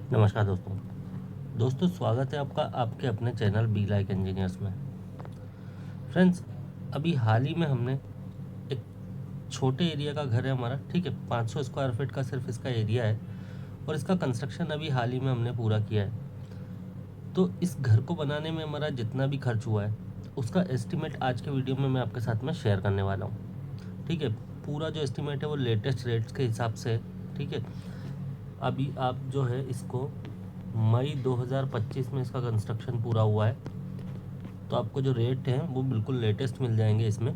नमस्कार दोस्तों स्वागत है आपका आपके अपने चैनल बी लाइक इंजीनियर्स में। फ्रेंड्स, अभी हाल ही में हमने एक छोटे एरिया का घर है हमारा, ठीक है, 500 स्क्वायर फीट का सिर्फ इसका एरिया है और इसका कंस्ट्रक्शन अभी हाल ही में हमने पूरा किया है। तो इस घर को बनाने में हमारा जितना भी खर्च हुआ है उसका एस्टिमेट आज के वीडियो में मैं आपके साथ में शेयर करने वाला हूँ, ठीक है। पूरा जो एस्टिमेट है वो लेटेस्ट रेट्स के हिसाब से है, ठीक है। अभी आप जो है इसको मई 2025 में इसका कंस्ट्रक्शन पूरा हुआ है, तो आपको जो रेट हैं वो बिल्कुल लेटेस्ट मिल जाएंगे इसमें।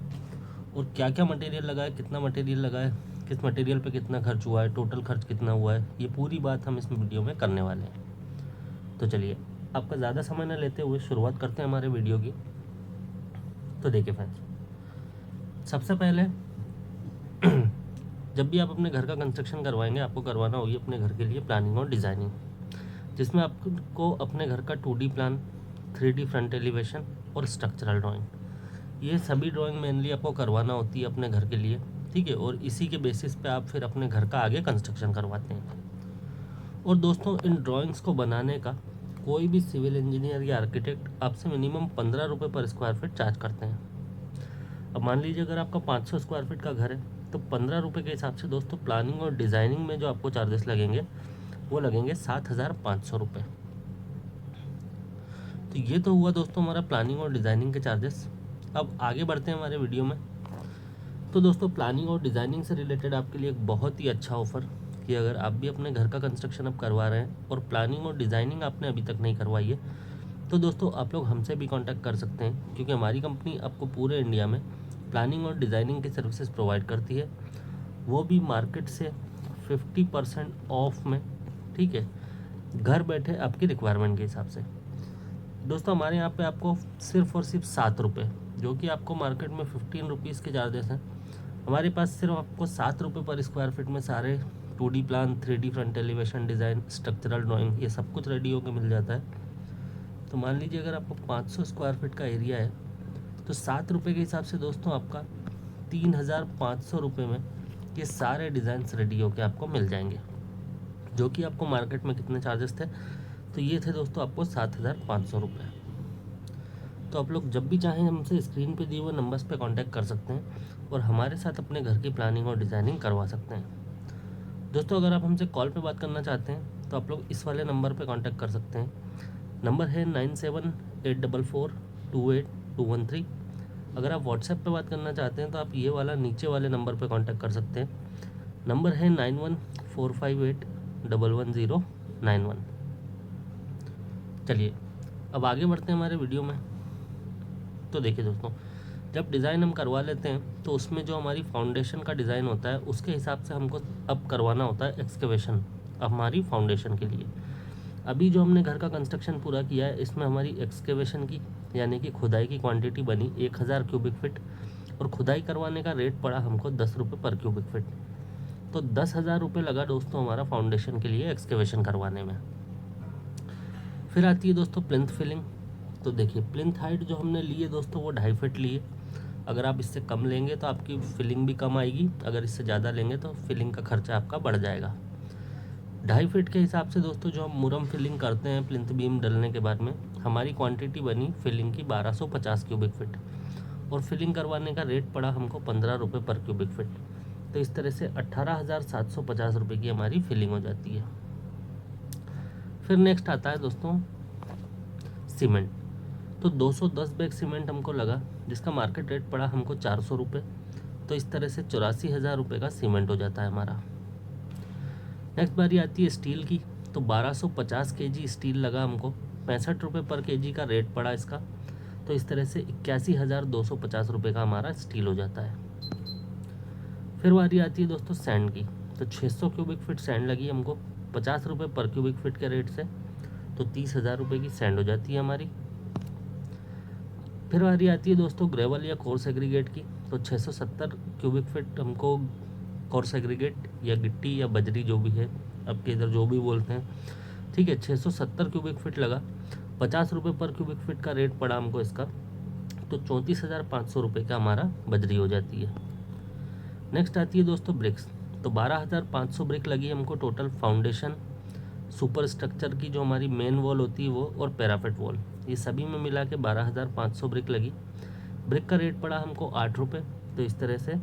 और क्या क्या मटेरियल लगा है, कितना मटेरियल लगा है, किस मटेरियल पे कितना खर्च हुआ है, टोटल खर्च कितना हुआ है, ये पूरी बात हम इस वीडियो में करने वाले हैं। तो चलिए आपका ज़्यादा समय न लेते हुए शुरुआत करते हैं हमारे वीडियो की। तो देखिए फ्रेंड्स, सबसे पहले जब भी आप अपने घर का कंस्ट्रक्शन करवाएंगे आपको करवाना होगी अपने घर के लिए प्लानिंग और डिज़ाइनिंग, जिसमें आपको अपने घर का 2D plan, 3D front elevation और स्ट्रक्चरल ड्राइंग, ये सभी ड्राइंग मेनली आपको करवाना होती है अपने घर के लिए, ठीक है। और इसी के बेसिस पे आप फिर अपने घर का आगे कंस्ट्रक्शन करवाते हैं। और दोस्तों, इन ड्राइंग्स को बनाने का कोई भी सिविल इंजीनियर या आर्किटेक्ट आपसे मिनिमम 15 रुपये पर स्क्वायर फीट चार्ज करते हैं। अब मान लीजिए अगर आपका 500 स्क्वायर फीट का घर है तो 15 रुपये के हिसाब से दोस्तों प्लानिंग और डिज़ाइनिंग में जो आपको चार्जेस लगेंगे वो लगेंगे 7,500 रुपये। तो ये तो हुआ दोस्तों हमारा प्लानिंग और डिज़ाइनिंग के चार्जेस। अब आगे बढ़ते हैं हमारे वीडियो में। तो दोस्तों, प्लानिंग और डिज़ाइनिंग से रिलेटेड आपके लिए एक बहुत ही अच्छा ऑफ़र कि अगर आप भी अपने घर का कंस्ट्रक्शन अब करवा रहे हैं और प्लानिंग और डिज़ाइनिंग आपने अभी तक नहीं करवाई है, तो दोस्तों आप लोग हमसे भी कांटेक्ट कर सकते हैं, क्योंकि हमारी कंपनी आपको पूरे इंडिया में प्लानिंग और डिज़ाइनिंग की सर्विसेज प्रोवाइड करती है, वो भी मार्केट से 50% ऑफ में, ठीक है, घर बैठे आपकी रिक्वायरमेंट के हिसाब से। दोस्तों, हमारे यहाँ पे आपको सिर्फ़ और सिर्फ 7 रुपये, जो कि आपको मार्केट में 15 रुपीज़ के चार्जेस हैं, हमारे पास सिर्फ आपको 7 रुपये पर स्क्वायर फीट में सारे 2D plan, 3D front elevation design, structural drawing, ये सब कुछ रेडी होकर मिल जाता है। तो मान लीजिए अगर आपको 500 स्क्वायर फीट का एरिया है तो 7 रुपये के हिसाब से दोस्तों आपका 3,500 रुपये में ये सारे डिज़ाइंस रेडी होकर आपको मिल जाएंगे, जो कि आपको मार्केट में कितने चार्जेस थे, तो ये थे दोस्तों आपको 7,500 रुपये। तो आप लोग जब भी चाहें हमसे स्क्रीन पे दिए हुए नंबर्स पे कांटेक्ट कर सकते हैं और हमारे साथ अपने घर की प्लानिंग और डिज़ाइनिंग करवा सकते हैं। दोस्तों, अगर आप हमसे कॉल पे बात करना चाहते हैं तो आप लोग इस वाले नंबर पे कांटेक्ट कर सकते हैं। नंबर है 9784428213। अगर आप व्हाट्सएप पे बात करना चाहते हैं तो आप ये वाला नीचे वाले नंबर पे कांटेक्ट कर सकते हैं। नंबर है 9145811091। चलिए अब आगे बढ़ते हैं हमारे वीडियो में। तो देखिए दोस्तों, जब डिज़ाइन हम करवा लेते हैं तो उसमें जो हमारी फाउंडेशन का डिज़ाइन होता है उसके हिसाब से हमको अब करवाना होता है एक्सकेवेशन हमारी फाउंडेशन के लिए। अभी जो हमने घर का कंस्ट्रक्शन पूरा किया है इसमें हमारी एक्सकेवेशन की यानी कि खुदाई की क्वांटिटी बनी 1,000 क्यूबिक फीट और खुदाई करवाने का रेट पड़ा हमको 10 रुपये पर क्यूबिक फीट। तो 10,000 रुपये लगा दोस्तों हमारा फाउंडेशन के लिए एक्सकेवेशन करवाने में। फिर आती है दोस्तों प्लिंथ फिलिंग। तो देखिए, प्लिंथ हाइट जो हमने ली है दोस्तों वो 2.5 फीट ली है। अगर आप इससे कम लेंगे तो आपकी फिलिंग भी कम आएगी, अगर इससे ज़्यादा लेंगे तो फिलिंग का खर्चा आपका बढ़ जाएगा। 2.5 फीट के हिसाब से दोस्तों जो हम मुरम फिलिंग करते हैं प्लिंथ बीम डलने के बाद में, हमारी क्वांटिटी बनी फिलिंग की 1250 क्यूबिक फीट और फिलिंग करवाने का रेट पड़ा हमको 15 रुपये पर क्यूबिक फीट। तो इस तरह से 18,750 रुपये की हमारी फिलिंग हो जाती है। फिर नेक्स्ट आता है दोस्तों सीमेंट। तो 210 बैग सीमेंट हमको लगा, जिसका मार्केट रेट पड़ा हमको 400 रुपये। तो इस तरह से 84,000 रुपये का सीमेंट हो जाता है हमारा। नेक्स्ट बारी आती है स्टील की। तो 1250 केजी स्टील लगा हमको, 65 रुपये पर केजी का रेट पड़ा इसका। तो इस तरह से 81,250 रुपये का हमारा स्टील हो जाता है। फिर बारी आती है दोस्तों सैंड की। तो 600 क्यूबिक फीट सैंड लगी हमको 50 रुपये पर क्यूबिक फीट के रेट से। तो 30,000 रुपये की सैंड हो जाती है हमारी। फिर बारी आती है दोस्तों ग्रेवल या कोर्स एग्रीगेट की। तो 670 क्यूबिक फीट हमको कोर्स एग्रीगेट या गिट्टी या बजरी जो भी है, आपके इधर जो भी बोलते हैं, ठीक है, 670 क्यूबिक फीट लगा, 50 रुपये पर क्यूबिक फीट का रेट पड़ा हमको इसका। तो 34,500 रुपये का हमारा बजरी हो जाती है। नेक्स्ट आती है दोस्तों ब्रिक्स। तो 12,500 ब्रिक लगी हमको टोटल फाउंडेशन, सुपर स्ट्रक्चर की जो हमारी मेन वॉल होती है वो, और पैराफिट वॉल, ये सभी में मिला के 12,500 ब्रिक लगी। ब्रिक का रेट पड़ा हमको 8 रुपये। तो इस तरह से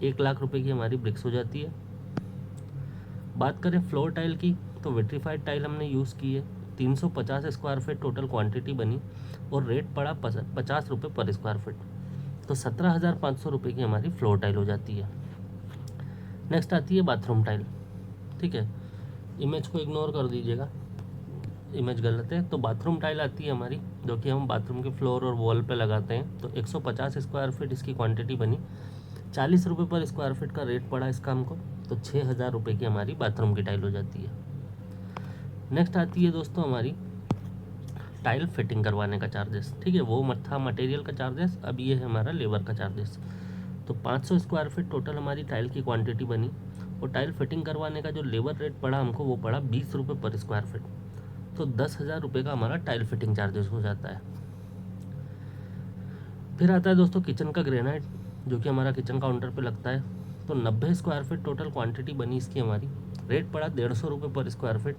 1,00,000 रुपये की हमारी ब्रिक्स हो जाती है। बात करें फ्लोर टाइल की, तो विट्रीफाइड टाइल हमने यूज़ की है। 350 स्क्वायर फीट टोटल क्वांटिटी बनी और रेट पड़ा 50 रुपये पर स्क्वायर फीट। तो 17,500 रुपये की हमारी फ्लोर टाइल हो जाती है। नेक्स्ट आती है बाथरूम टाइल। ठीक है, इमेज को इग्नोर कर दीजिएगा, इमेज गलत है। तो बाथरूम टाइल आती है हमारी, जो कि हम बाथरूम के फ्लोर और वॉल पे लगाते हैं। तो 150 स्क्वायर फीट इसकी क्वांटिटी बनी, 40 रुपये पर स्क्वायर फीट का रेट पड़ा इसका हमको। तो 6,000 रुपये की हमारी बाथरूम की टाइल हो जाती है। नेक्स्ट आती है दोस्तों हमारी टाइल फिटिंग करवाने का चार्जेस। ठीक है, वो था मटेरियल का चार्जेस, अब ये है हमारा लेबर का चार्जेस। तो 500 स्क्वायर फीट टोटल हमारी टाइल की क्वांटिटी बनी, और टाइल फिटिंग करवाने का जो लेबर रेट पड़ा हमको वो पड़ा 20 रुपये पर स्क्वायर फीट। तो 10,000 रुपये का हमारा टाइल फिटिंग चार्जेस हो जाता है। फिर आता है दोस्तों किचन का ग्रेनाइट, जो कि हमारा किचन काउंटर पे लगता है। तो 90 स्क्वायर फीट टोटल क्वांटिटी बनी इसकी हमारी, रेट पड़ा 150 रुपये पर स्क्वायर फीट।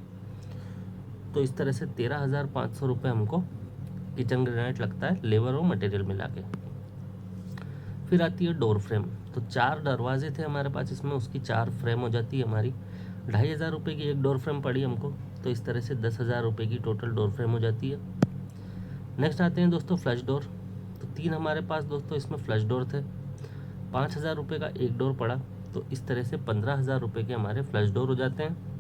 तो इस तरह से 13,500 रुपये हमको किचन ग्रेनाइट लगता है, लेबर और मटेरियल मिला के। फिर आती है डोर फ्रेम। तो 4 दरवाजे थे हमारे पास इसमें, उसकी 4 फ्रेम हो जाती है हमारी। 2,500 रुपये की एक डोर फ्रेम पड़ी हमको। तो इस तरह से 10,000 रुपये की टोटल डोर फ्रेम हो जाती है। नेक्स्ट आते हैं दोस्तों फ्लश डोर। तो 3 हमारे पास दोस्तों इसमें फ्लश डोर थे, 5,000 रुपये का एक डोर पड़ा। तो इस तरह से 15,000 रुपये के हमारे फ्लश डोर हो जाते हैं।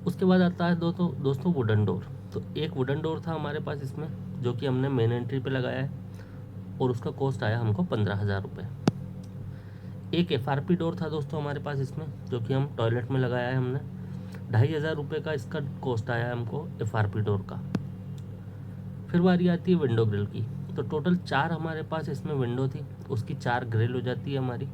उसके बाद आता है दोस्तों वुडन डोर। तो एक वुडन डोर था हमारे पास इसमें, जो कि हमने मेन एंट्री पे लगाया है, और उसका कॉस्ट आया हमको 15,000 रुपये। एक FRP डोर था दोस्तों हमारे पास इसमें, जो कि हम टॉयलेट में लगाया है हमने। 2,500 रुपये का इसका कॉस्ट आया हमको FRP डोर का। फिर बारी आती है विंडो ग्रिल की। तो टोटल 4 हमारे पास इसमें विंडो थी, उसकी 4 ग्रिल हो जाती है हमारी।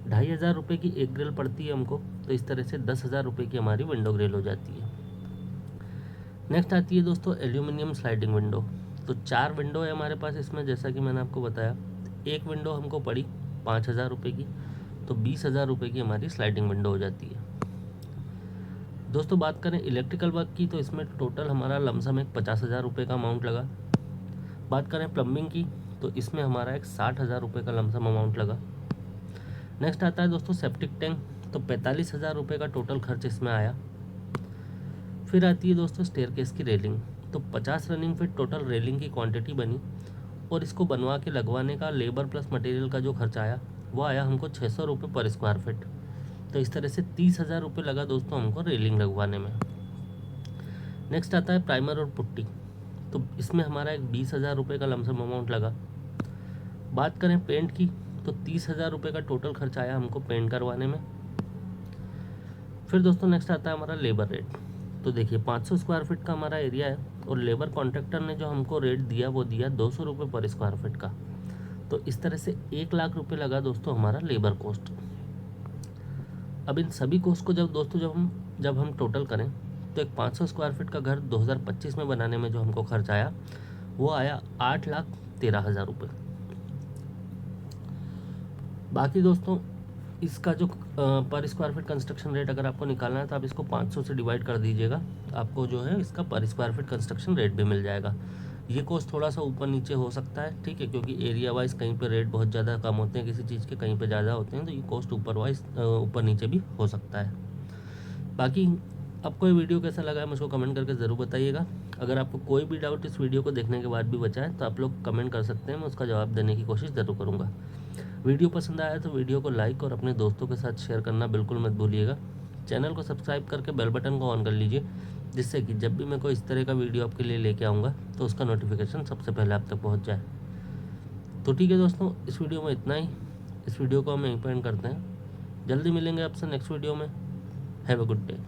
2,500 रुपये की एक ग्रिल पड़ती है हमको। तो इस तरह से 10,000 रुपये की हमारी विंडो ग्रिल हो जाती है। नेक्स्ट आती है दोस्तों एल्यूमिनियम स्लाइडिंग विंडो। तो 4 विंडो है हमारे पास इसमें, जैसा कि मैंने आपको बताया। एक विंडो हमको पड़ी 5,000 रुपये की। तो 20,000 रुपये की हमारी स्लाइडिंग विंडो हो जाती है। दोस्तों बात करें इलेक्ट्रिकल वर्क की, तो इसमें टोटल हमारा लमसम एक 50,000 रुपये का अमाउंट लगा। बात करें प्लम्बिंग की, तो इसमें हमारा एक 60,000 रुपये का लमसम अमाउंट लगा। नेक्स्ट आता है दोस्तों सेप्टिक टैंक। तो 45,000 रुपये का टोटल खर्च इसमें आया। फिर आती है दोस्तों स्टेयरकेस की रेलिंग। तो 50 रनिंग फीट टोटल रेलिंग की क्वांटिटी बनी, और इसको बनवा के लगवाने का लेबर प्लस मटेरियल का जो खर्च आया वो आया हमको 600 रुपये पर स्क्वायर फीट। तो इस तरह से 30,000 रुपये लगा दोस्तों हमको रेलिंग लगवाने में। नेक्स्ट आता है प्राइमर और पुट्टी। तो इसमें हमारा एक 20,000 रुपये का लमसम अमाउंट लगा। बात करें पेंट की, तो 30,000 रुपये का टोटल खर्च आया हमको पेंट करवाने में। फिर दोस्तों नेक्स्ट आता है हमारा लेबर रेट। तो देखिए 500 स्क्वायर फीट का हमारा एरिया है, और लेबर कॉन्ट्रैक्टर ने जो हमको रेट दिया वो दिया 200 रुपये पर स्क्वायर फीट का। तो इस तरह से 1,00,000 रुपये लगा दोस्तों हमारा लेबर कॉस्ट। अब इन सभी कॉस्ट को जब हम टोटल करें, तो एक 500 स्क्वायर फीट का घर 2025 में बनाने में जो हमको खर्च आया वो आया 8,13,000 रुपये। बाकी दोस्तों इसका जो पर स्क्वायर फीट कंस्ट्रक्शन रेट अगर आपको निकालना है, तो आप इसको 500 से डिवाइड कर दीजिएगा, आपको जो है इसका पर स्क्वायर फीट कंस्ट्रक्शन रेट भी मिल जाएगा। ये कॉस्ट थोड़ा सा ऊपर नीचे हो सकता है, ठीक है, क्योंकि एरिया वाइज कहीं पे रेट बहुत ज़्यादा कम होते हैं किसी चीज़ के, कहीं पे ज़्यादा होते हैं, तो ये कॉस्ट ऊपर नीचे भी हो सकता है। बाकी आपको ये वीडियो कैसा लगा है मुझको कमेंट करके ज़रूर बताइएगा। अगर आपको कोई भी डाउट इस वीडियो को देखने के बाद भी बचा है, तो आप लोग कमेंट कर सकते हैं, मैं उसका जवाब देने की कोशिश ज़रूर करूँगा। वीडियो पसंद आया तो वीडियो को लाइक और अपने दोस्तों के साथ शेयर करना बिल्कुल मत भूलिएगा। चैनल को सब्सक्राइब करके बेल बटन को ऑन कर लीजिए, जिससे कि जब भी मैं कोई इस तरह का वीडियो आपके लिए लेके आऊँगा तो उसका नोटिफिकेशन सबसे पहले आप तक पहुँच जाए। तो ठीक है दोस्तों, इस वीडियो में इतना ही। इस वीडियो को हम यहीं पर एंड करते हैं। जल्दी मिलेंगे आपसे नेक्स्ट वीडियो में। Have a good day.